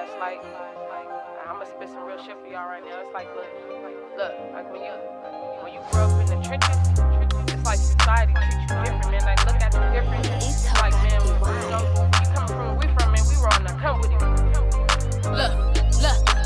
it's like I'm gonna spit some real shit for y'all right now. It's like, look, like when you grow up in the trenches, it's like society treats you different, man. Like look at you different. It's like, man, you coming from where we from, man. We were on the come with it. Look,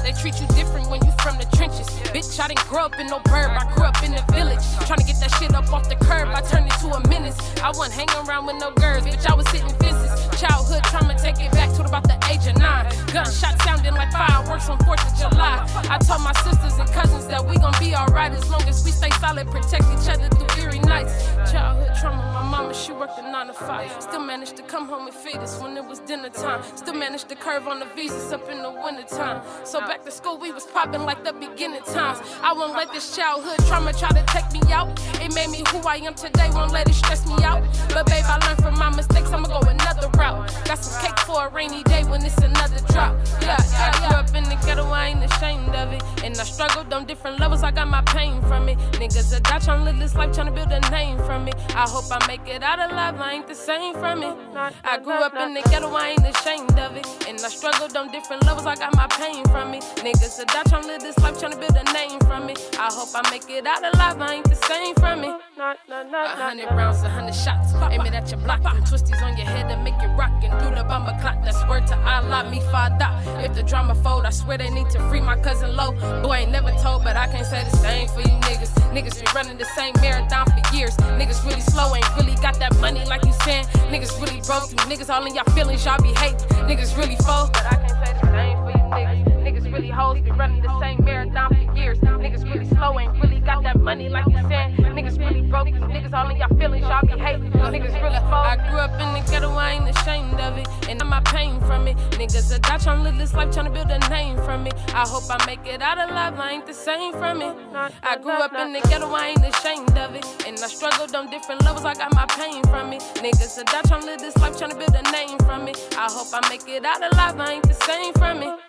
they treat you different when you from the trenches. Bitch, I didn't grow up in no burb, I grew up in the village. Tryna get that shit up off the curb, I turned it to a menace. I wasn't hanging around with no girls, bitch, I was hitting fences. Childhood trauma, take it back to about the age of 9. Gunshots sounding like fireworks on 4th of July. I told my sisters and cousins that we gon' be alright as long as we stay solid, protect each other through eerie nights. Childhood trauma, my mama, she worked a 9 to 5. Still managed to come home and feed us when it was dinner time. Still managed to curve on the visas up in the winter time. So back to school, we was popping like the beginning times. I won't let this childhood trauma try to take me out. It made me who I am today, won't let it stress me out. But babe, I learned from my mistakes, I'ma go another route. Got some cake for a rainy day when it's another drop. Yeah, I grew up in the ghetto, I ain't ashamed of it. And I struggled on different levels, I got my pain from it. Niggas that die tryna live this life, tryna build a name from it. I hope I make it out alive, I ain't the same from it. I grew up in the ghetto, I ain't ashamed of it. And I struggled on different levels, I got my pain from it. Niggas that die tryna live this life, tryna build a name from it. I hope I make it out alive, I ain't the same from it. 100 rounds, 100 shots, aim it at your block. Them twisties on your head to make it rock. And do the bumper clock, that's word to Allah, me father. If the drama fold, I swear they need to free my cousin Low. Boy, ain't never told, but I can't say the same for you niggas. Niggas be running the same marathon for years. Niggas really slow, ain't really got that money like you saying. Niggas really broke, you niggas all in y'all feelings, y'all be hating. Niggas really fold, but I can't say the same for you niggas. Niggas really hoes, be running the same marathon for years. Niggas really slow, ain't really got that money like you saying. Niggas really broke, you niggas all in y'all feelings, y'all be hating. Niggas really fold. I grew up in the ghetto, I ain't ashamed of it. And I'm my pain from it. Niggas that die tryna live this life, tryna build a name from it. I hope I make it out alive, I ain't the same from it. I grew up in the ghetto, I ain't ashamed of it. And I struggled on different levels, I got my pain from it. Niggas that die tryna live this life, tryna build a name from it. I hope I make it out alive, I ain't the same from it.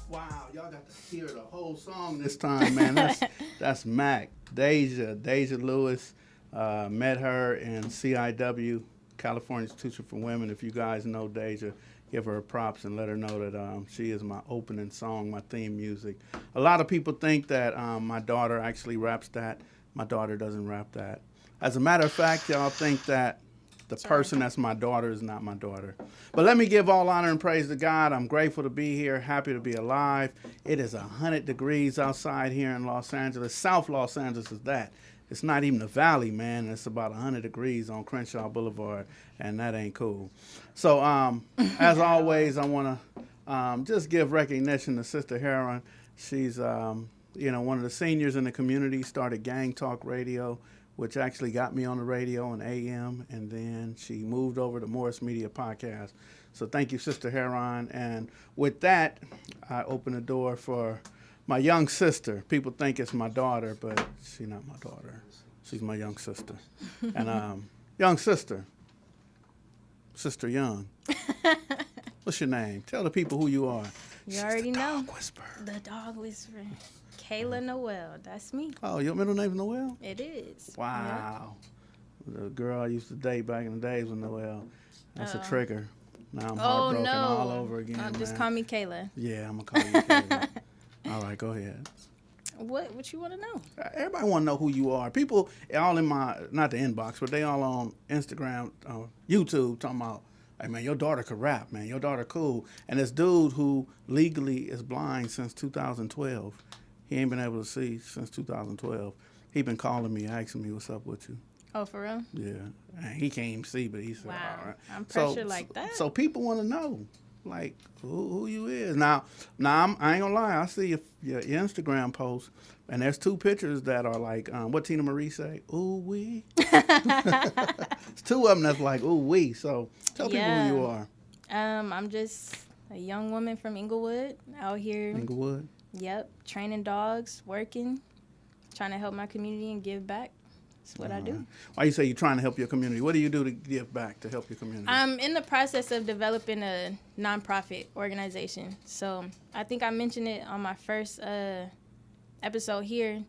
Wow, y'all got to hear the whole song this time, man. That's Mac. Deja Lewis. Met her in CIW, California Institute for Women. If you guys know Deja, give her props and let her know that she is my opening song, my theme music. A lot of people think that my daughter actually raps that. My daughter doesn't rap that. As a matter of fact, y'all think that the person that's my daughter is not my daughter. But let me give all honor and praise to God. I'm grateful to be here, happy to be alive. It is 100 degrees outside here in Los Angeles. South Los Angeles is that. It's not even the valley, man. It's about 100 degrees on Crenshaw Boulevard, and that ain't cool. So, as always, I want to just give recognition to Sister Heron. She's, one of the seniors in the community, started Gang Talk Radio, which actually got me on the radio in AM, and then she moved over to Morris Media Podcast. So thank you, Sister Heron. And with that, I open the door for my young sister. People think it's my daughter, but she's not my daughter. She's my young sister. And young sister, Sister Young. What's your name? Tell the people who you are. You already know. Dog whisperer. The dog whisperer. Keilah Noel. That's me. Oh, your middle name's Noel? It is. Wow. Yeah. The girl I used to date back in the days with Noel. That's a trigger. Now I'm heartbroken all over again. Just call me Keilah. Yeah, I'm going to call you Keilah. All right, go ahead. What you want to know? Everybody want to know who you are. People all in my, not the inbox, but they all on Instagram, YouTube talking about, hey, man, your daughter could rap, man. Your daughter cool. And this dude who legally is blind since 2012, he ain't been able to see since 2012. He been calling me, asking me what's up with you. Oh, for real? Yeah. And he can't even see, but he said, wow. all right. I'm pressured like that. So people want to know, like, who you is. Now I ain't going to lie. I see your Instagram post, and there's 2 pictures that are like, what Tina Marie say? Ooh, wee. It's 2 of them that's like, ooh, wee. So tell people who you are. I'm just a young woman from Inglewood out here. Inglewood? Yep. Training dogs, working, trying to help my community and give back. That's what I do. Why you say you're trying to help your community? What do you do to give back to help your community? I'm in the process of developing a nonprofit organization. So I think I mentioned it on my first episode here.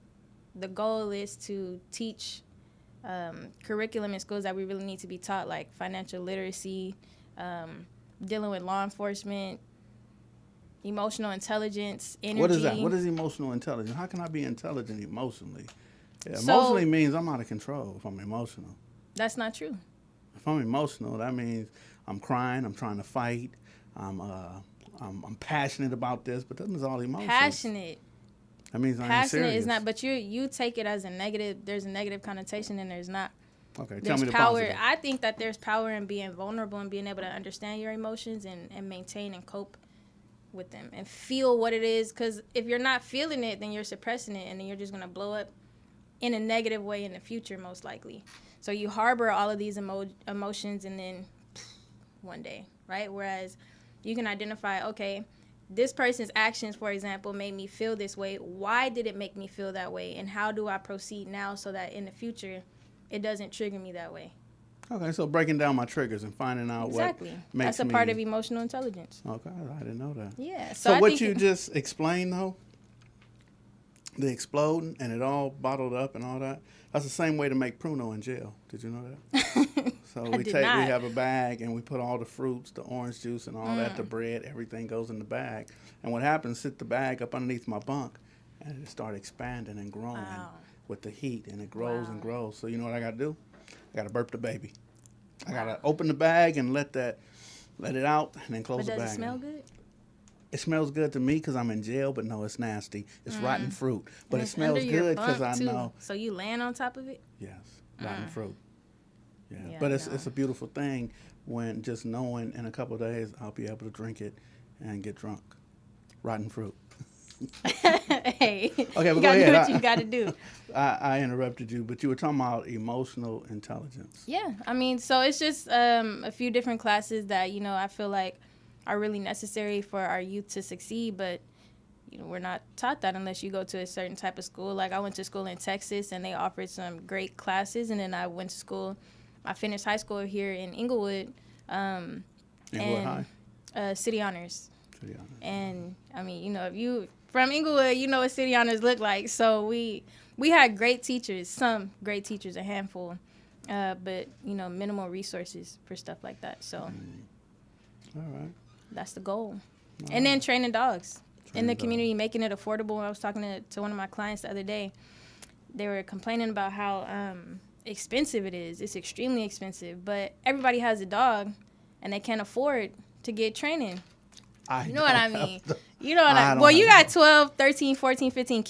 The goal is to teach curriculum in schools that we really need to be taught, like financial literacy, dealing with law enforcement, emotional intelligence, energy. What is that? What is emotional intelligence? How can I be intelligent emotionally? Yeah, So- emotionally means I'm out of control if I'm emotional. That's not true. If I'm emotional, that means I'm crying, I'm trying to fight, I'm passionate about this, but that means all emotions. Passionate. That means I'm Passionate serious. is not, but you take it as a negative. There's a negative connotation and there's not. Okay, tell There's me the power. positive. I think that there's power in being vulnerable and being able to understand your emotions and maintain and cope with them and feel what it is. Because if you're not feeling it, then you're suppressing it, and then you're just going to blow up in a negative way in the future, most likely. So you harbor all of these emotions, and then one day, right? Whereas you can identify, okay, this person's actions, for example, made me feel this way. Why did it make me feel that way? And how do I proceed now so that in the future it doesn't trigger me that way? Okay, so breaking down my triggers and finding out Exactly. what makes That's a me... part of emotional intelligence. Okay, I didn't know that. Yeah. So I what think you just explained, though, the exploding and it all bottled up and all that, that's the same way to make pruno in jail. Did you know that? So I we did we not. have a bag and we put all the fruits, the orange juice and all that, the bread, everything goes in the bag. And what happens, sit the bag up underneath my bunk and it started expanding and growing Wow. with the heat, and it grows Wow. and grows. So you know what I got to do? I got to burp the baby. I got to open the bag and let it out and then close But the bag. does it smell good? It smells good to me because I'm in jail, but no, it's nasty. It's rotten fruit. But And it it's smells under your good because I bunk, too. know. So you laying on top of it? Yes, rotten fruit. Yeah, Yeah, but I it's know. a beautiful thing when just knowing in a couple of days I'll be able to drink it and get drunk. Rotten fruit. Hey, Okay, you but go gotta ahead. do what you gotta do. I interrupted you, but you were talking about emotional intelligence. Yeah, I mean, so it's just a few different classes that, you know, I feel like are really necessary for our youth to succeed, but, you know, we're not taught that unless you go to a certain type of school. Like, I went to school in Texas, and they offered some great classes, and then I went to school. I finished high school here in Inglewood. Inglewood and High? City Honors. City Honors. And, I mean, you know, if you from Inglewood, you know what City Honors look like. So we had great teachers, some great teachers, a handful, but, you know, minimal resources for stuff like that. So All right. that's the goal. And then training dogs in Training the dogs. community, making it affordable. I was talking to one of my clients the other day. They were complaining about how expensive it is. It's extremely expensive. But everybody has a dog, and they can't afford to get training. You know what I mean? You know what I I don't Well, you have got 12, 13, 14, 15 kids.